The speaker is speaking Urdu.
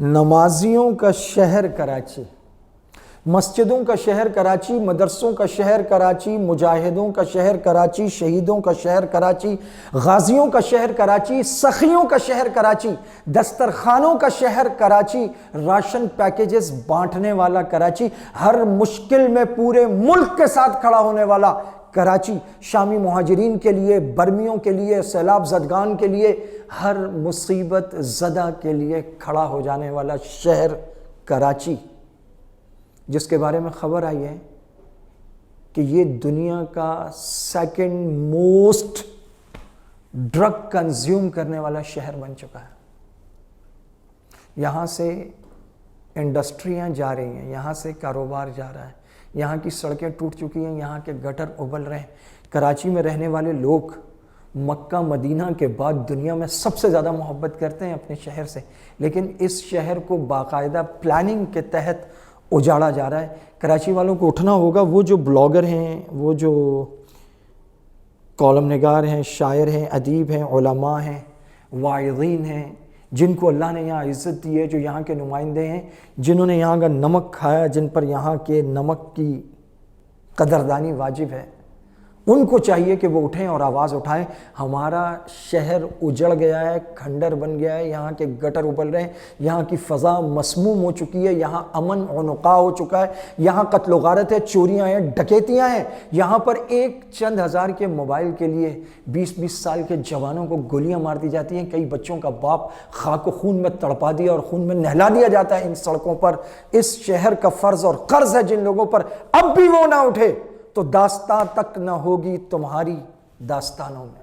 نمازیوں کا شہر کراچی، مسجدوں کا شہر کراچی، مدرسوں کا شہر کراچی، مجاہدوں کا شہر کراچی، شہیدوں کا شہر کراچی، غازیوں کا شہر کراچی، سخیوں کا شہر کراچی، دسترخوانوں کا شہر کراچی، راشن پیکیجز بانٹنے والا کراچی، ہر مشکل میں پورے ملک کے ساتھ کھڑا ہونے والا کراچی، شامی مہاجرین کے لیے، برمیوں کے لیے، سیلاب زدگان کے لیے، ہر مصیبت زدہ کے لیے کھڑا ہو جانے والا شہر کراچی، جس کے بارے میں خبر آئی ہے کہ یہ دنیا کا سیکنڈ موسٹ ڈرگ کنزیوم کرنے والا شہر بن چکا ہے۔ یہاں سے انڈسٹریاں جا رہی ہیں، یہاں سے کاروبار جا رہا ہے، یہاں کی سڑکیں ٹوٹ چکی ہیں، یہاں کے گٹر ابل رہے ہیں۔ کراچی میں رہنے والے لوگ مکہ مدینہ کے بعد دنیا میں سب سے زیادہ محبت کرتے ہیں اپنے شہر سے، لیکن اس شہر کو باقاعدہ پلاننگ کے تحت اجاڑا جا رہا ہے۔ کراچی والوں کو اٹھنا ہوگا، وہ جو بلاگر ہیں، وہ جو کالم نگار ہیں، شاعر ہیں، ادیب ہیں، علماء ہیں، واعظین ہیں، جن کو اللہ نے یہاں عزت دی ہے، جو یہاں کے نمائندے ہیں، جنہوں نے یہاں کا نمک کھایا، جن پر یہاں کے نمک کی قدردانی واجب ہے، ان کو چاہیے کہ وہ اٹھیں اور آواز اٹھائیں۔ ہمارا شہر اجڑ گیا ہے، کھنڈر بن گیا ہے، یہاں کے گٹر ابل رہے ہیں، یہاں کی فضا مسموم ہو چکی ہے، یہاں امن عنقاء ہو چکا ہے، یہاں قتل و غارت ہے، چوریاں ہیں، ڈکیتیاں ہیں، یہاں پر ایک چند ہزار کے موبائل کے لیے 20-20 سال کے جوانوں کو گولیاں مار دی جاتی ہیں، کئی بچوں کا باپ خاک و خون میں تڑپا دیا اور خون میں نہلا دیا جاتا ہے ان سڑکوں پر۔ اس شہر کا فرض اور قرض ہے جن لوگوں پر، اب بھی وہ نہ اٹھے تو داستان تک نہ ہوگی تمہاری داستانوں میں۔